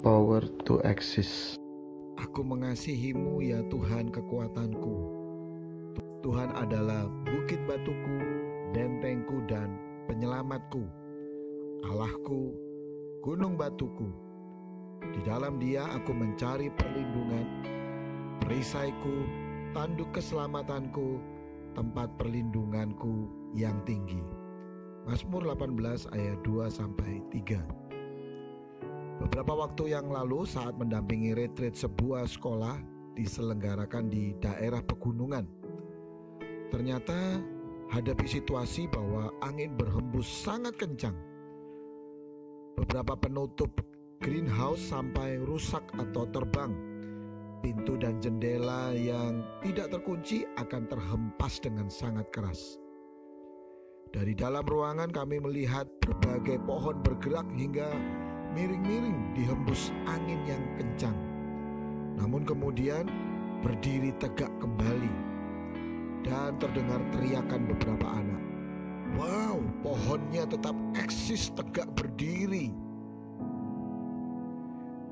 power to exist. Aku mengasihi-Mu ya Tuhan kekuatanku. Tuhan adalah bukit batuku, bentengku dan penyelamatku. Allahku, gunung batuku. Di dalam Dia aku mencari perlindungan, perisaiku, tanduk keselamatanku, tempat perlindunganku yang tinggi. Mazmur 18 ayat 2-3. Beberapa waktu yang lalu saat mendampingi retreat sebuah sekolah diselenggarakan di daerah pegunungan, ternyata hadapi situasi bahwa angin berhembus sangat kencang. Beberapa penutup greenhouse sampai rusak atau terbang. Pintu dan jendela yang tidak terkunci akan terhempas dengan sangat keras. Dari dalam ruangan kami melihat berbagai pohon bergerak hingga miring-miring dihembus angin yang kencang. Namun kemudian berdiri tegak kembali dan terdengar teriakan beberapa anak. Wow, pohonnya tetap eksis tegak berdiri.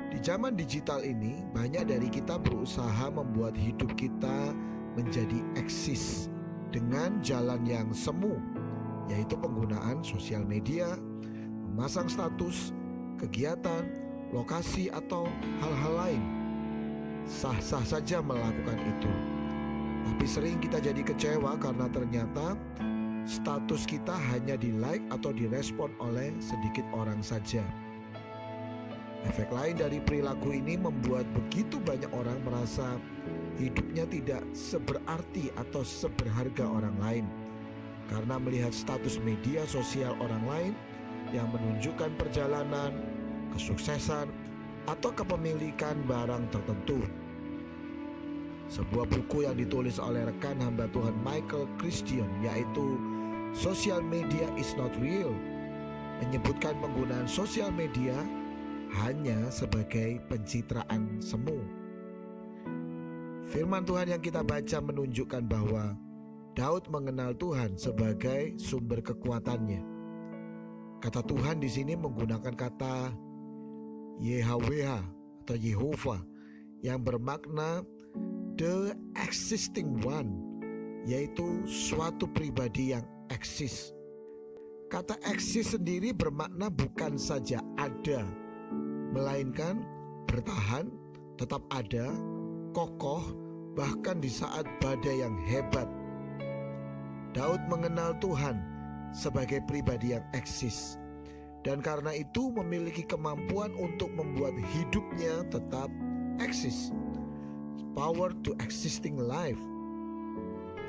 Di zaman digital ini, banyak dari kita berusaha membuat hidup kita menjadi eksis dengan jalan yang semu, yaitu penggunaan sosial media, memasang status, kegiatan, lokasi, atau hal-hal lain. Sah-sah saja melakukan itu. Tapi sering kita jadi kecewa karena ternyata status kita hanya di-like atau direspon oleh sedikit orang saja. Efek lain dari perilaku ini membuat begitu banyak orang merasa hidupnya tidak seberarti atau seberharga orang lain karena melihat status media sosial orang lain yang menunjukkan perjalanan, kesuksesan, atau kepemilikan barang tertentu. Sebuah buku yang ditulis oleh rekan hamba Tuhan Michael Christian, yaitu Social Media is Not Real, menyebutkan penggunaan sosial media hanya sebagai pencitraan semu. Firman Tuhan yang kita baca menunjukkan bahwa Daud mengenal Tuhan sebagai sumber kekuatannya. Kata Tuhan di sini menggunakan kata Yahweh atau Yehova yang bermakna the existing one, yaitu suatu pribadi yang eksis. Kata eksis sendiri bermakna bukan saja ada, melainkan bertahan, tetap ada, kokoh, bahkan di saat badai yang hebat. Daud mengenal Tuhan sebagai pribadi yang eksis, dan karena itu memiliki kemampuan untuk membuat hidupnya tetap eksis. Power to existing life.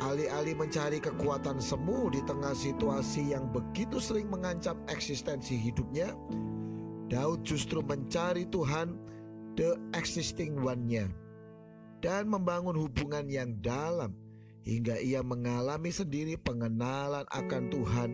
Alih-alih mencari kekuatan semu di tengah situasi yang begitu sering mengancam eksistensi hidupnya, Daud justru mencari Tuhan, the existing one-nya, dan membangun hubungan yang dalam hingga ia mengalami sendiri pengenalan akan Tuhan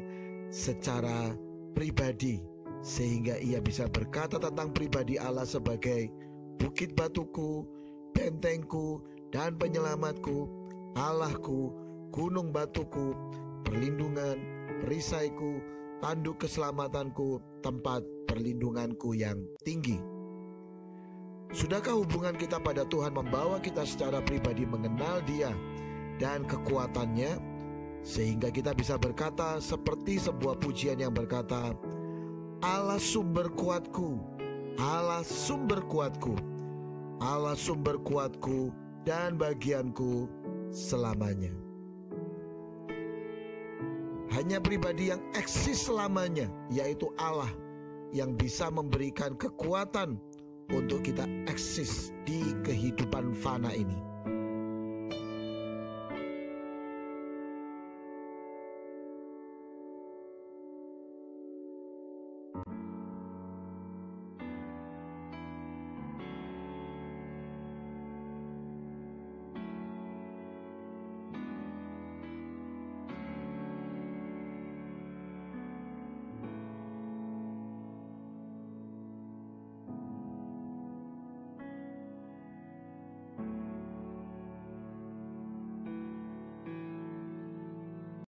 secara pribadi, sehingga ia bisa berkata tentang pribadi Allah sebagai bukit batuku, bentengku, dan penyelamatku, Allahku, gunung batuku, perlindungan, perisaiku, tanduk keselamatanku, tempat perlindunganku yang tinggi. Sudahkah hubungan kita pada Tuhan membawa kita secara pribadi mengenal Dia dan kekuatannya, sehingga kita bisa berkata seperti sebuah pujian yang berkata, Allah sumber kuatku, Allah sumber kuatku, Allah sumber kuatku dan bagianku selamanya. Hanya pribadi yang eksis selamanya, yaitu Allah, yang bisa memberikan kekuatan untuk kita eksis di kehidupan fana ini.